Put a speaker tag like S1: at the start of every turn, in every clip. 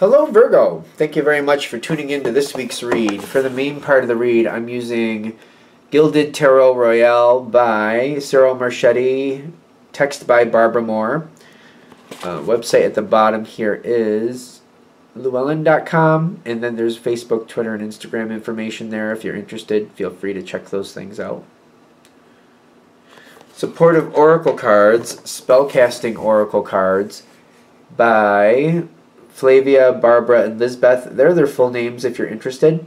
S1: Hello Virgo! Thank you very much for tuning in to this week's read. For the main part of the read, I'm using Gilded Tarot Royale by Cyril Marchetti, text by Barbara Moore. Website at the bottom here is llewellyn.com, and then there's Facebook, Twitter, and Instagram information there. If you're interested, feel free to check those things out. Supportive Oracle Cards, Spellcasting Oracle Cards by Flavia, Barbara, and Lisbeth. They're their full names if you're interested.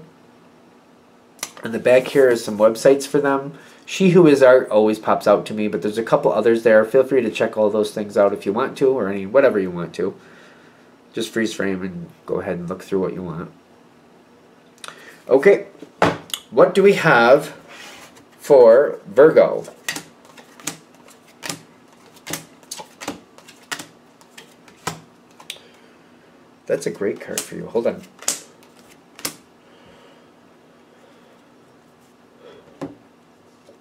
S1: On the back here is some websites for them. She Who Is Art always pops out to me, but there's a couple others there. Feel free to check all those things out if you want to, or whatever you want to. Just freeze frame and go ahead and look through what you want. Okay, what do we have for Virgo? That's a great card for you. Hold on.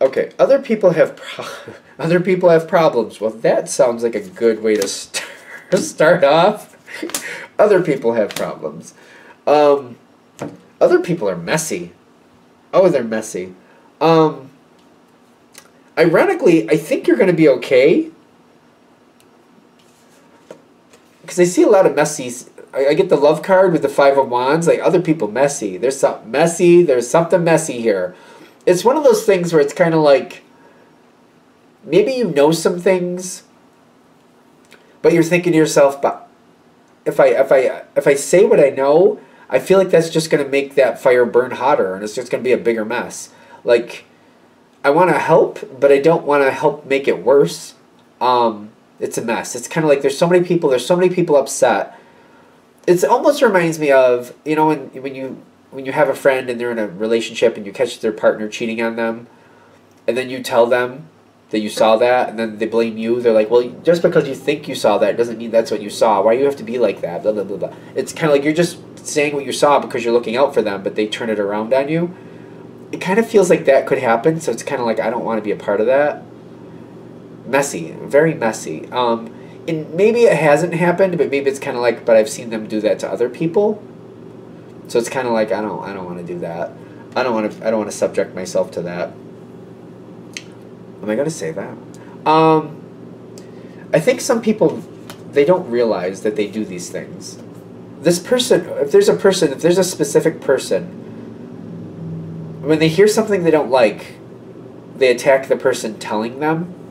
S1: Okay, other people have problems. Well, that sounds like a good way to start off. Other people have problems. Other people are messy. Oh, they're messy. Ironically, I think you're going to be okay. Because I see a lot of messy. I get the love card with the Five of Wands. Like, other people messy. There's something messy. There's something messy here. It's one of those things where it's kind of like, maybe you know some things, but you're thinking to yourself, but if I say what I know, I feel like that's just going to make that fire burn hotter, and it's just going to be a bigger mess. Like, I want to help, but I don't want to help make it worse. It's a mess. It's kind of like there's so many people upset. It almost reminds me of, you know, when you have a friend and they're in a relationship and you catch their partner cheating on them, and then you tell them that you saw that, and then they blame you. They're like, well, just because you think you saw that doesn't mean that's what you saw. Why do you have to be like that? Blah, blah, blah, blah. It's kind of like you're just saying what you saw because you're looking out for them, but they turn it around on you. It kind of feels like that could happen, so it's kind of like, I don't want to be a part of that. Messy. Very messy. And maybe it hasn't happened, but maybe it's kind of like, but I've seen them do that to other people. So it's kind of like, I don't want to do that. I don't want to subject myself to that. Am I going to say that? I think some people, they don't realize that they do these things. This person, if there's a specific person, when they hear something they don't like, they attack the person telling them.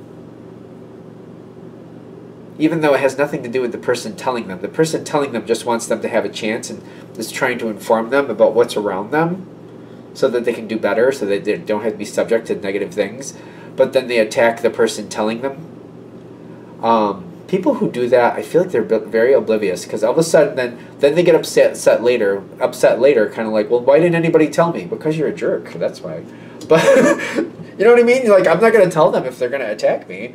S1: Even though it has nothing to do with the person telling them. The person telling them just wants them to have a chance and is trying to inform them about what's around them so that they can do better, so that they don't have to be subject to negative things. But then they attack the person telling them. People who do that, I feel like they're very oblivious, because all of a sudden then they get upset later, kind of like, well, why didn't anybody tell me? Because you're a jerk, that's why. But, you know what I mean? Like, I'm not going to tell them if they're going to attack me.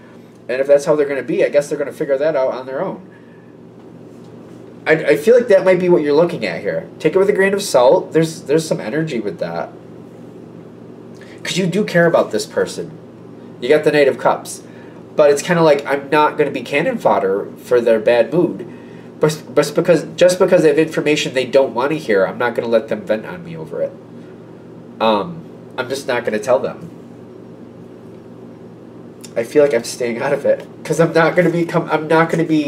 S1: And if that's how they're going to be, I guess they're going to figure that out on their own. I feel like that might be what you're looking at here. Take it with a grain of salt. There's some energy with that. Because you do care about this person. You got the Knight of Cups. But it's kind of like, I'm not going to be cannon fodder for their bad mood. But just because they have information they don't want to hear, I'm not going to let them vent on me over it. I'm just not going to tell them. I feel like I'm staying out of it because I'm not going to be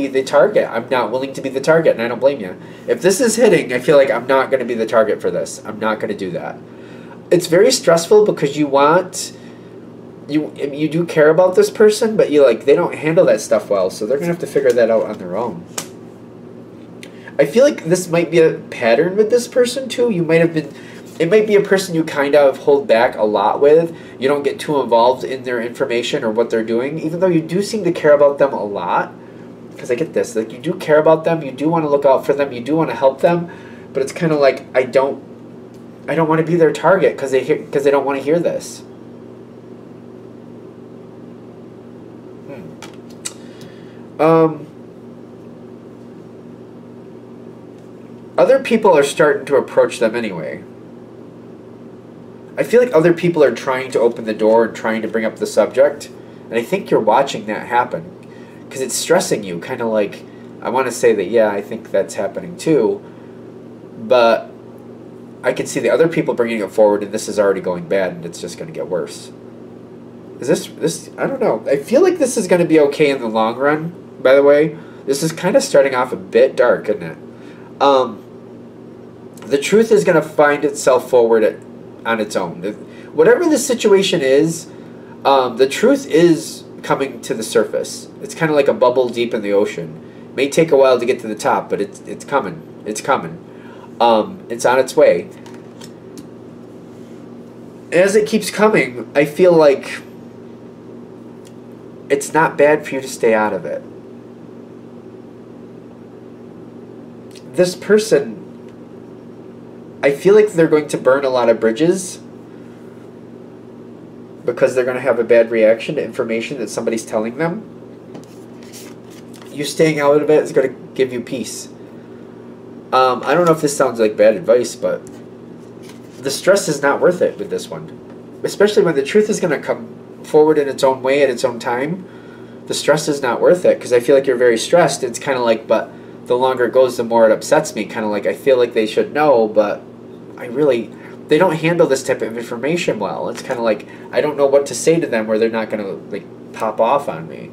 S1: the target. I'm not willing to be the target, and I don't blame you. If this is hitting, I feel like I'm not going to be the target for this. I'm not going to do that. It's very stressful because you do care about this person, but they don't handle that stuff well, so they're going to have to figure that out on their own. I feel like this might be a pattern with this person too. It might be a person you kind of hold back a lot with. You don't get too involved in their information or what they're doing, even though you do seem to care about them a lot. Because I get this, like, you do care about them, you do want to look out for them, you do want to help them, but it's kind of like, I don't want to be their target because they don't want to hear this. Other people are starting to approach them anyway. I feel like other people are trying to open the door and trying to bring up the subject, and I think you're watching that happen because it's stressing you, kind of like, I want to say that, yeah, I think that's happening too, but I can see the other people bringing it forward, and this is already going bad, and it's just going to get worse. Is this? I don't know. I feel like this is going to be okay in the long run. By the way, this is kind of starting off a bit dark, isn't it? The truth is going to find itself forward on its own. Whatever the situation is, the truth is coming to the surface. It's kind of like a bubble deep in the ocean. It may take a while to get to the top, but it's coming. It's coming. It's on its way. As it keeps coming, I feel like it's not bad for you to stay out of it. This person, I feel like they're going to burn a lot of bridges because they're going to have a bad reaction to information that somebody's telling them. You staying out of it is going to give you peace. I don't know if this sounds like bad advice, but the stress is not worth it with this one. Especially when the truth is going to come forward in its own way at its own time. The stress is not worth it because I feel like you're very stressed. It's kind of like, but the longer it goes, the more it upsets me. Kind of like I feel like they should know, but they don't handle this type of information well. It's kind of like I don't know what to say to them where they're not going to like pop off on me.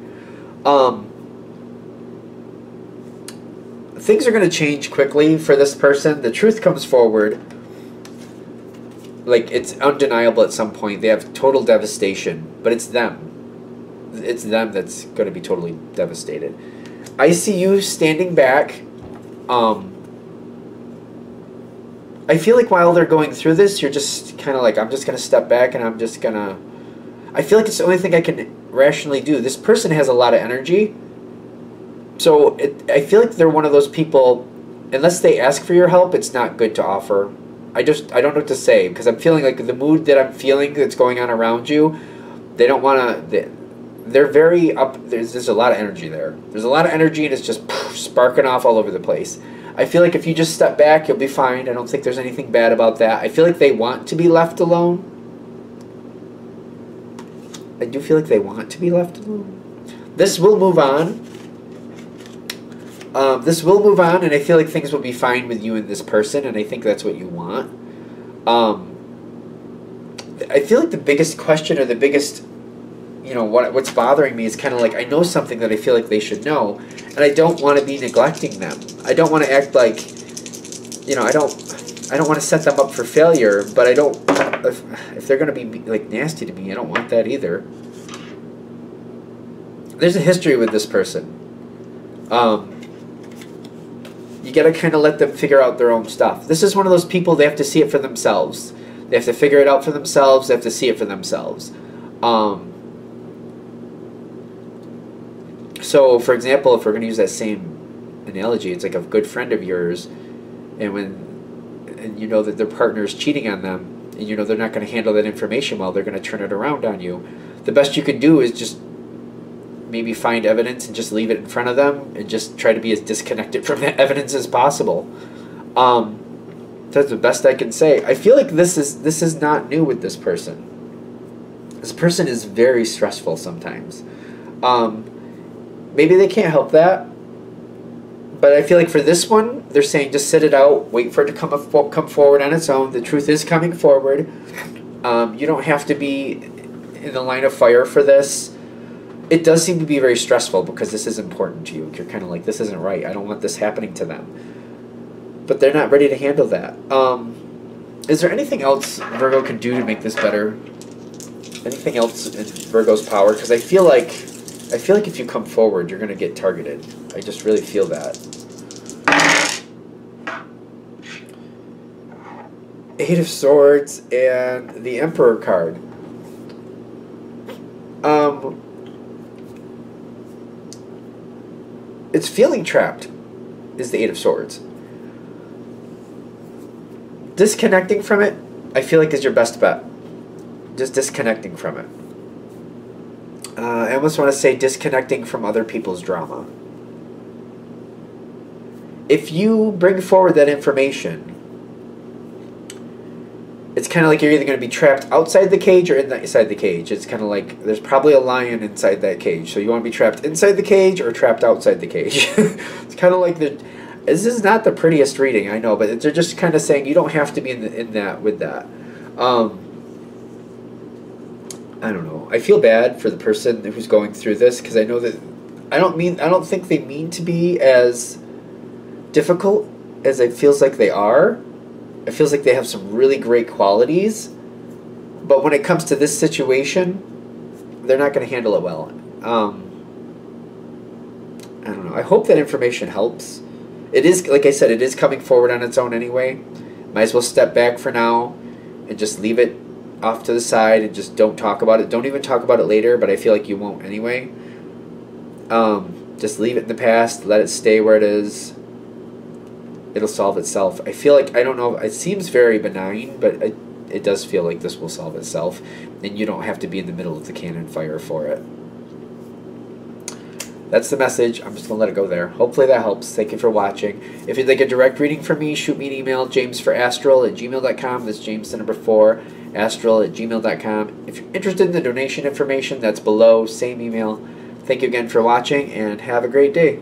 S1: Things are going to change quickly for this person. The truth comes forward. Like, it's undeniable at some point. They have total devastation, but it's them. It's them that's going to be totally devastated. I see you standing back. I feel like while they're going through this, you're just kind of like, I'm just going to step back and I'm just going to... I feel like it's the only thing I can rationally do. This person has a lot of energy. So I feel like they're one of those people, unless they ask for your help, it's not good to offer. I don't know what to say, because I'm feeling like the mood that I'm feeling that's going on around you, they don't want to, they're very up, there's a lot of energy there. There's a lot of energy and it's just sparking off all over the place. I feel like if you just step back, you'll be fine. I don't think there's anything bad about that. I feel like they want to be left alone. I do feel like they want to be left alone. This will move on. This will move on, and I feel like things will be fine with you and this person, and I think that's what you want. I feel like the biggest question or the biggest, what's bothering me is kind of like I know something that I feel like they should know, and I don't want to be neglecting them. I don't want to act like, I don't want to set them up for failure, but I don't, if they're going to be like nasty to me, I don't want that either. There's a history with this person. You got to kind of let them figure out their own stuff. This is one of those people, they have to see it for themselves. They have to figure it out for themselves. They have to see it for themselves. So, for example, if we're going to use that same analogy, it's like a good friend of yours, and you know that their partner is cheating on them, and you know they're not going to handle that information well, they're going to turn it around on you. The best you can do is just maybe find evidence and just leave it in front of them and just try to be as disconnected from that evidence as possible. That's the best I can say. I feel like this is not new with this person. This person is very stressful sometimes. Maybe they can't help that, but I feel like for this one, they're saying just sit it out, wait for it to come forward on its own. The truth is coming forward. You don't have to be in the line of fire for this. It does seem to be very stressful because this is important to you. You're kind of like, this isn't right. I don't want this happening to them. But they're not ready to handle that. Is there anything else Virgo can do to make this better? Anything else in Virgo's power? Because I feel like if you come forward, you're going to get targeted. I just really feel that. Eight of Swords and the Emperor card. It's feeling trapped is the Eight of Swords. Disconnecting from it, I feel like is your best bet. Just disconnecting from it. I almost want to say disconnecting from other people's drama. If you bring forward that information, it's kind of like you're either going to be trapped outside the cage or inside the cage. It's kind of like there's probably a lion inside that cage. So you want to be trapped inside the cage or trapped outside the cage. It's kind of like This is not the prettiest reading, I know, but they're just kind of saying you don't have to be in that with that. I don't know. I feel bad for the person who's going through this because I know that I don't think they mean to be as difficult as it feels like they are. It feels like they have some really great qualities, but when it comes to this situation, they're not going to handle it well. I don't know. I hope that information helps. It is, like I said, it is coming forward on its own anyway. Might as well step back for now and just leave it off to the side and just don't talk about it. Don't even talk about it later, but I feel like you won't anyway. Just leave it in the past. Let it stay where it is. It'll solve itself. I feel like, I don't know, it seems very benign, but it does feel like this will solve itself, and you don't have to be in the middle of the cannon fire for it. That's the message. I'm just going to let it go there. Hopefully that helps. Thank you for watching. If you'd like a direct reading from me, shoot me an email, jamesforastral@gmail.com. That's James the number 4, astral@gmail.com. If you're interested in the donation information, that's below. Same email. Thank you again for watching, and have a great day.